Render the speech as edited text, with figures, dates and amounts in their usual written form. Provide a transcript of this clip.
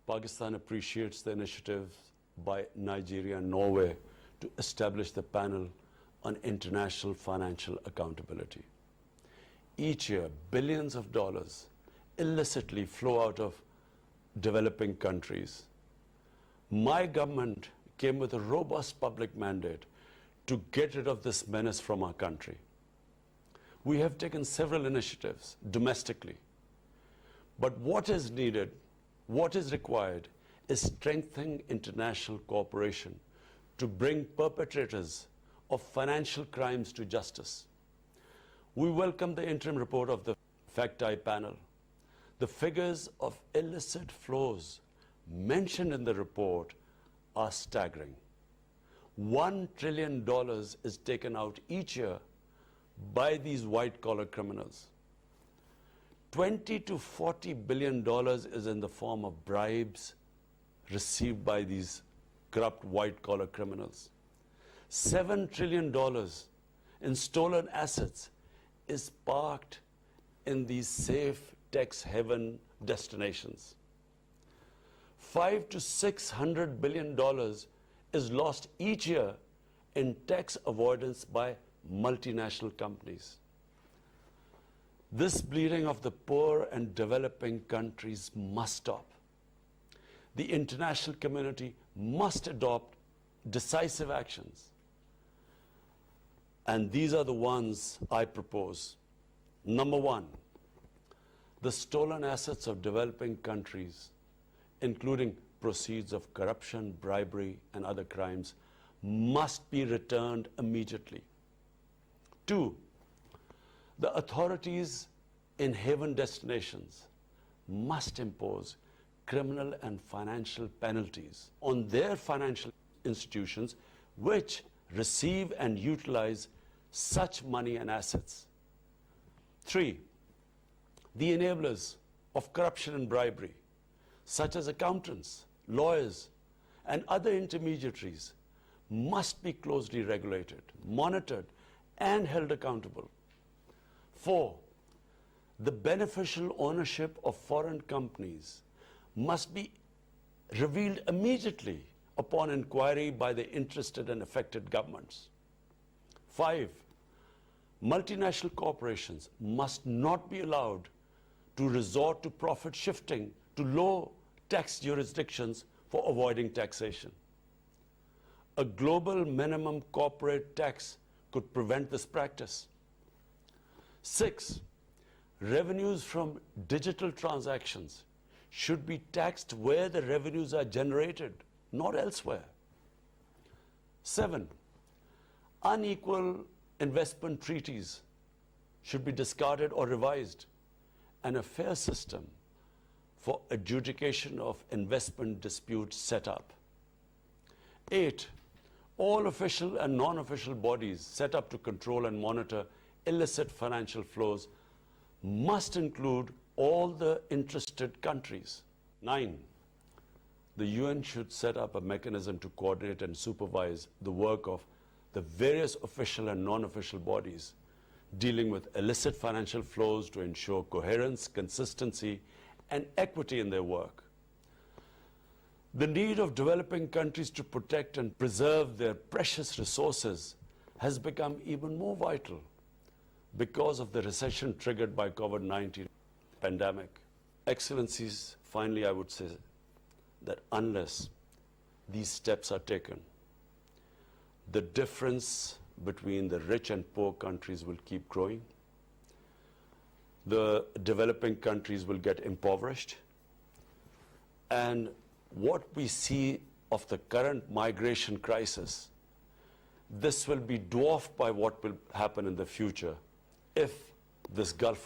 Pakistan appreciates the initiative by Nigeria and Norway to establish the panel on international financial accountability. Each year, billions of dollars illicitly flow out of developing countries. My government came with a robust public mandate to get rid of this menace from our country. We have taken several initiatives domestically. But what is needed, what is required, is strengthening international cooperation to bring perpetrators of financial crimes to justice. We welcome the interim report of the FACTI panel. The figures of illicit flows mentioned in the report are staggering. $1 trillion is taken out each year by these white-collar criminals. $20 to $40 billion is in the form of bribes received by these corrupt white-collar criminals. $7 trillion in stolen assets is parked in these safe tax haven destinations. $500 to $600 billion is lost each year in tax avoidance by multinational companies. This bleeding of the poor and developing countries must stop. The international community must adopt decisive actions. And these are the ones I propose. Number one, the stolen assets of developing countries, including proceeds of corruption, bribery, and other crimes, must be returned immediately. Two, the authorities in haven destinations must impose criminal and financial penalties on their financial institutions which receive and utilize such money and assets. Three, the enablers of corruption and bribery, such as accountants, lawyers, and other intermediaries, must be closely regulated, monitored, and held accountable. Four, the beneficial ownership of foreign companies must be revealed immediately upon inquiry by the interested and affected governments. Five, multinational corporations must not be allowed to resort to profit shifting to low tax jurisdictions for avoiding taxation. A global minimum corporate tax could prevent this practice. Six, revenues from digital transactions should be taxed where the revenues are generated, not elsewhere. Seven, unequal investment treaties should be discarded or revised, and a fair system for adjudication of investment disputes set up. Eight, all official and non-official bodies set up to control and monitor illicit financial flows must include all the interested countries. Nine, the UN should set up a mechanism to coordinate and supervise the work of the various official and non-official bodies dealing with illicit financial flows to ensure coherence, consistency, and equity in their work. The need of developing countries to protect and preserve their precious resources has become even more vital because of the recession triggered by COVID-19 pandemic. Excellencies, finally I would say that unless these steps are taken, the difference between the rich and poor countries will keep growing. The developing countries will get impoverished. And what we see of the current migration crisis, this will be dwarfed by what will happen in the future if this gulf